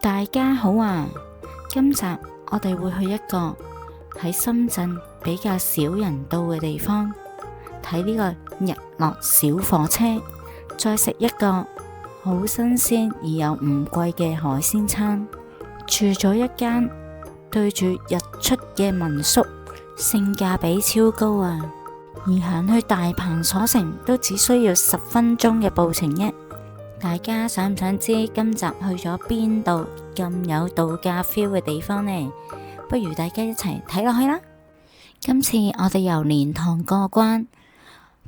大家好啊！今集我哋會去一個喺深圳比較少人到嘅地方，睇呢個日落小火車，再食一個好新鮮而又唔貴嘅海鮮餐，住咗一間對住日出嘅民宿，性價比超高啊！而行去大鵬所城都只需要10分鐘嘅步程啫。大家想唔想知今集去咗邊度咁有度假 feel 嘅地方呢？不如大家一齊睇落去啦！今次我哋由蓮塘過關，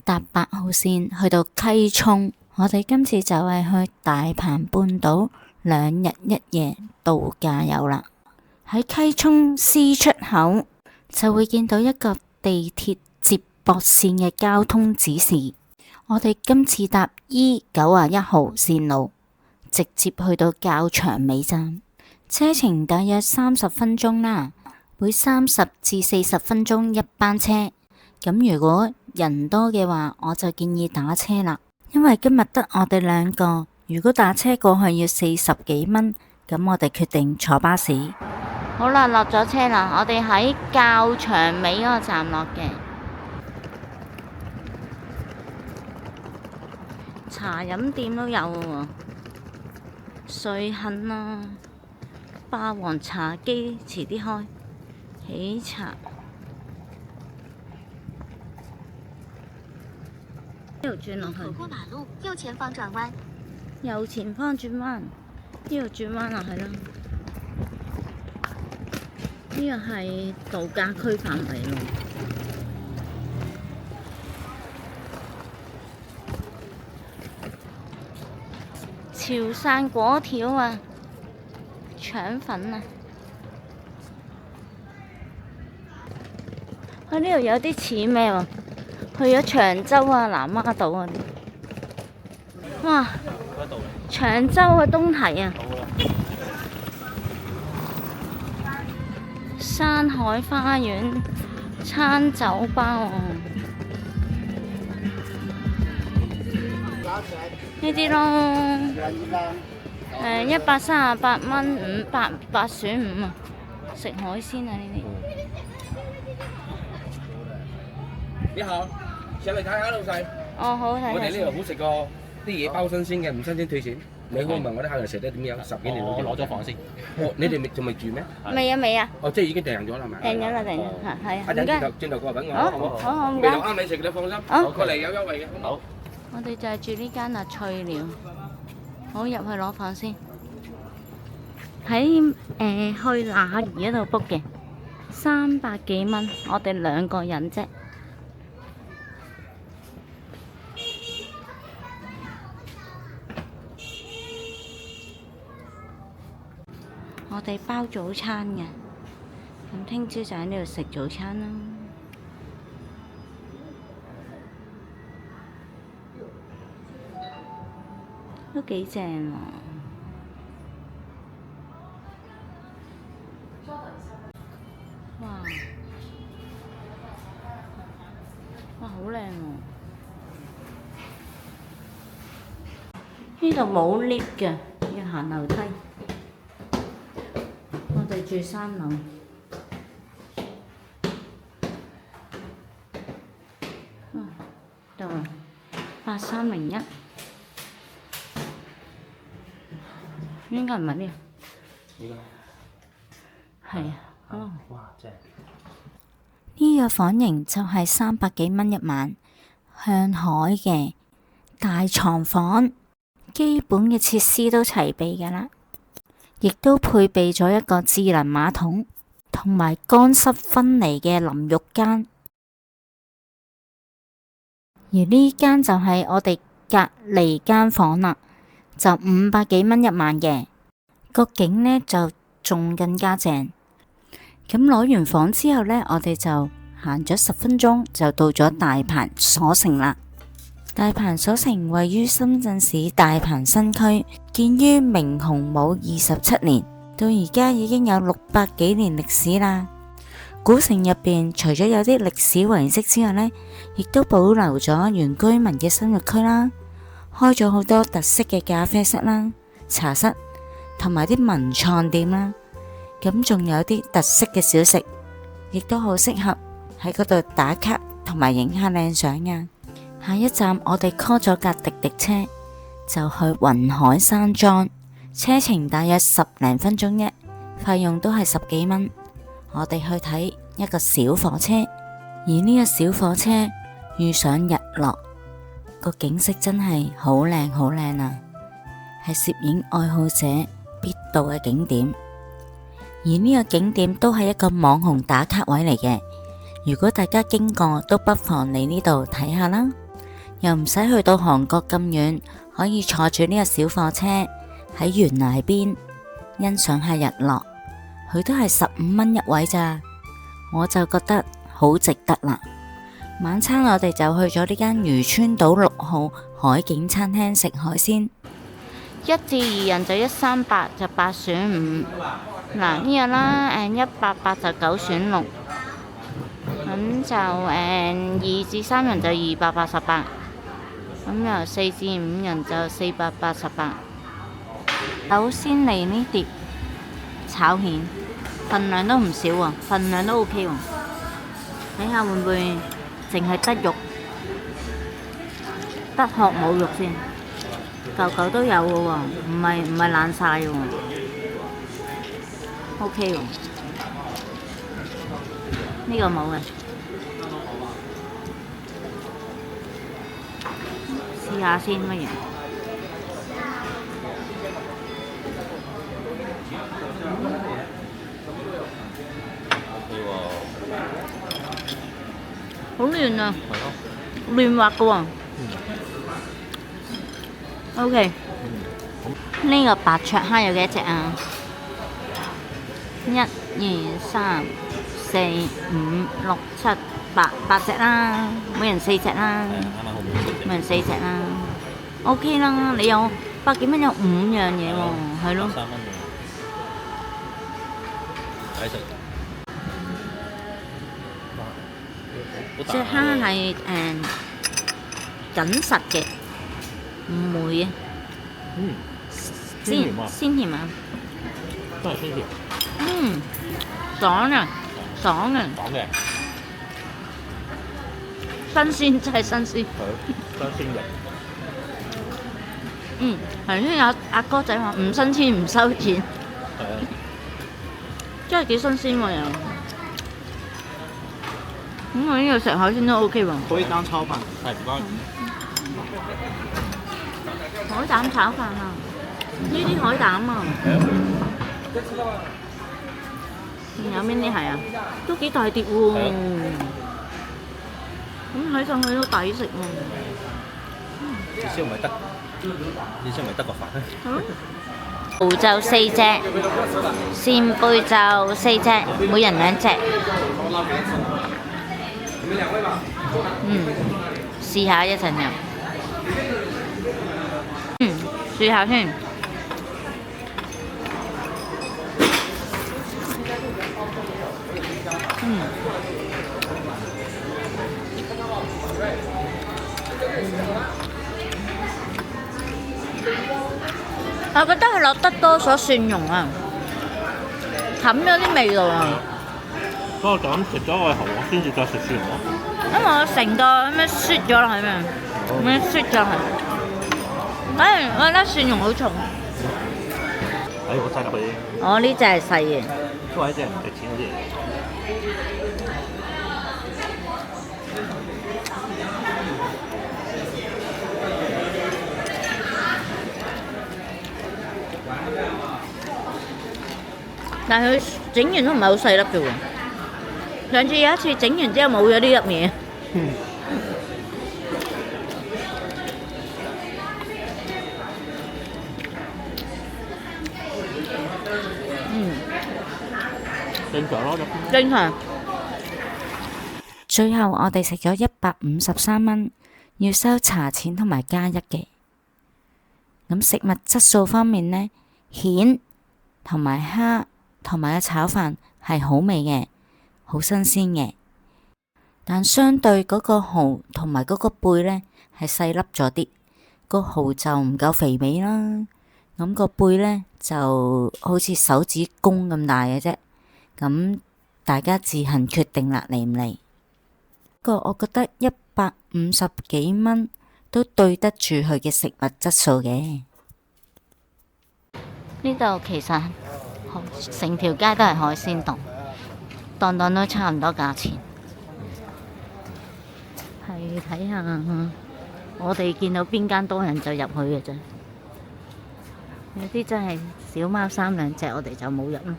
搭8號線去到溪涌。我哋今次就係去大鵬半島2日1夜度假遊啦。喺溪涌 C 出口就會見到一個地鐵接駁線嘅交通指示。我哋今次搭 E91號線路，直接去到較場尾站，車程大約30分鐘啦，每30至40分鐘一班車。咁如果人多嘅話，我就建議打車啦，因為今日得我哋2個，如果打車過去要40幾蚊，咁我哋決定坐巴士。好啦，落咗車啦，我哋喺較場尾嗰個站落嘅。茶飲店都有喎，瑞幸啊，霸王茶姬遲啲開，喜茶。呢度轉落去。過馬路，右前方轉彎。右前方轉彎，呢度轉彎啊，係咯。呢個係度假區範圍咯。潮汕果條啊，腸粉啊，呢度有啲似咩喎？去咗長洲啊、南丫島啊啲。哇！長洲啊，東堤啊，山海花園餐酒吧喎。呢啲咯，138蚊500選5啊！食海鮮啊呢啲。你好，上嚟睇下老細。哦，好睇。我哋呢度好食過啲嘢包新鮮嘅，唔新鮮退錢。你可以問我啲客人食得點樣？10幾年我攞咗房先。哦，你哋仲未住咩？未啊！哦，即係已經訂咗啦，係咪？訂咗啦，係啊。一陣轉頭過嚟揾我，好唔好？好，唔味該。道啱你食，你放心。好，過嚟有優惠嘅。好。我哋就係住呢間啊翠寮，好，入去攞房先。喺去乸兒嗰度 book 嘅，300幾蚊，我哋2個人啫。我哋包早餐嘅，咁聽朝就喺呢度食早餐啦。都幾正喎！哇！哇，好靚喎！呢度冇 lift 嘅，要行樓梯。我哋住3樓。到啦，8301。應該唔係呢個。呢個。係啊。哦。哇！正。呢個房型就係300幾蚊一晚，向海嘅大床房，基本嘅設施都齊備㗎啦，亦都配備咗一個智能馬桶，同埋乾濕分離嘅淋浴間。而呢間就係我哋隔離間房啦。就500幾蚊一晚嘅，個景呢就仲更加正。咁攞完房之後呢，我哋就行咗10分鐘就到咗大鵬所城啦。大鵬所城位於深圳市大鵬新區，建於明洪武27年，到而家已經有600幾年歷史啦。古城入邊除咗有啲歷史遺跡之外呢，亦都保留咗原居民嘅生活區啦。開咗好多特色嘅咖啡室啦、茶室，同埋啲文創店啦。咁仲有啲特色嘅小食，亦都好適合喺嗰度打卡同埋影下靚相啊！下一站我哋 call 咗架滴滴車，就去雲海山莊，車程大約10零分鐘啫，費用都係10幾蚊。我哋去睇一個小火車，而呢個小火車遇上日落，個景色真係好靚好靚啊，係攝影愛好者必到嘅景點。而呢個景點都係一個網紅打卡位嚟嘅，如果大家經過都不妨嚟呢度睇下啦，又唔使去到韓國咁遠，可以坐住呢個小火車喺懸崖邊欣賞下日落，佢都係15蚊一位咋，我就覺得好值得啦。晚餐我哋就去咗呢間漁村島6號海景餐廳食海鮮，1至2人就138，就8選5。嗱呢個啦，188就9選6，咁就2至3人就288，咁又4至5人就488。首先嚟呢碟炒蜆，份量都唔少喎，份量都 OK 喎，睇下會唔會淨係得肉，得殼冇肉先，嚿嚿都有嘅喎，唔係爛晒嘅喎。OK 喎，呢個冇嘅，試下先乜嘢？好嫩啊，嫩滑嘅喎。OK，呢個白灼蝦有幾多隻啊？1、2、3、4、5、6、7、8隻啦，每人4隻啦，每人4隻啦，OK 啦。你有100幾蚊有5樣嘢喎，係咯。3蚊嘅，抵食。隻蝦係緊實嘅，唔會啊。鮮甜啊！都係鮮甜。爽啊！爽啊！爽嘅。新鮮真係新鮮。新鮮嘅。頭先有阿哥仔話唔新鮮唔收錢。係啊。真係幾新鮮喎又。我呢個食海鮮都 OK 喎。可以當炒飯。係唔該。海膽炒飯啊！呢啲海膽啊！有邊啲係啊？都幾大碟喎！咁睇上去都抵食喎。意思唔係得個飯。蠔就4隻，扇貝就4隻，每人2隻。試下一陣又。試下先。我覺得佢落得多咗蒜蓉啊，冚咗啲味道啊。不過就咁食咗個蠔，我先至再食蒜蓉咯。因為我成個咁樣啜咗落去嘛，咁樣啜咗落去。我覺得蒜蓉好重。我擠入去。我呢隻係細嘅。都係一隻唔值錢嗰啲嚟。但係佢整完都唔係好細粒啫喎。上次有一次整完之後冇咗呢粒嘢。正常咯，正常。最後我哋食咗153蚊，要收茶錢同埋加1嘅。咁食物質素方面呢，蜆同埋蝦同埋個炒飯係好味嘅，好新鮮嘅。但相對嗰個蠔同埋嗰個貝呢，係細粒咗啲，個蠔就唔夠肥美啦。咁個杯呢，就好似手指公咁大嘅啫。咁大家自行決定啦，嚟唔嚟？不過我覺得150幾蚊都對得住佢嘅食物質素嘅。呢度其實成條街都係海鮮檔，檔檔都差唔多價錢。係睇下我哋見到邊間多人就入去嘅啫。有啲真係小貓3兩隻，我哋就冇入啦。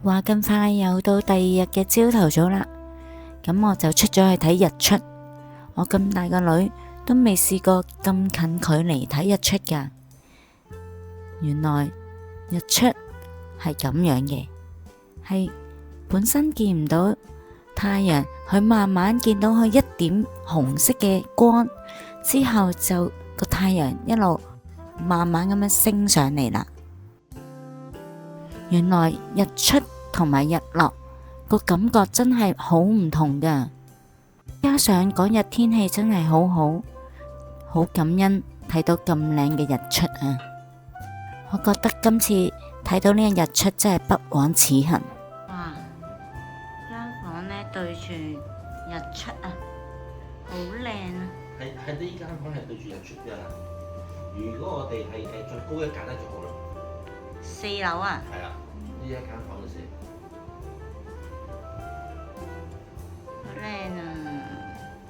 話咁快又到第2日嘅朝頭早啦，咁我就出咗去睇日出。我咁大個女都未試過咁近距離睇日出㗎。原來日出係咁樣嘅，係本身見唔到太陽，佢慢慢見到佢一點紅色嘅光之後，就個太陽一路慢慢咁樣升上嚟啦。原來日出同埋日落個感覺真係好唔同㗎，加上嗰日天氣真係好好，好感恩睇到咁靚嘅日出啊！我覺得今次睇到呢個日出真係不枉此行。哇！間房呢對住日出啊，好靚啊！係呢間房係對住日出㗎。如果我哋係再高一格咧就好啦。4樓啊？係啦，呢一間房嘅事。好靚啊！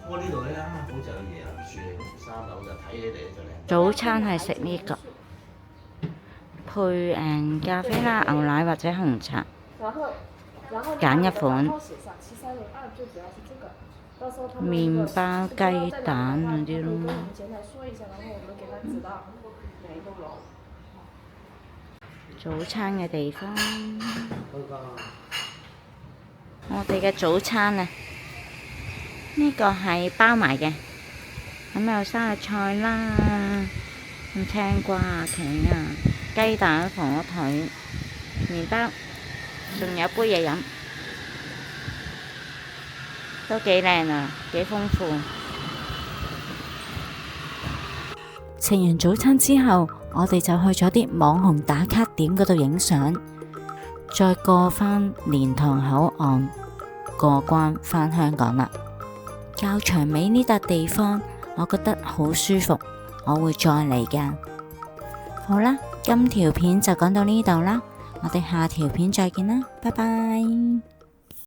不過呢度咧啱啱好就有椰林樹嚟，咁3樓就睇起嚟就靚。早餐係食呢個，配咖啡啦、牛奶或者紅茶，揀一款。麵包、雞蛋嗰啲咯。早餐嘅地方，我哋嘅早餐啊，呢個係包埋嘅，咁有生日菜啦，咁青瓜啊、茄啊、雞蛋、火腿、麵包，仲有杯嘢飲，都幾靚啊，幾豐富。食完早餐之後，我哋就去咗啲網紅打卡點嗰度影相，再過返蓮塘口岸過關返香港啦。較長尾呢笪地方，我覺得好舒服，我會再嚟㗎。好啦，今條片就講到呢度啦，我哋下條片再見啦，拜拜。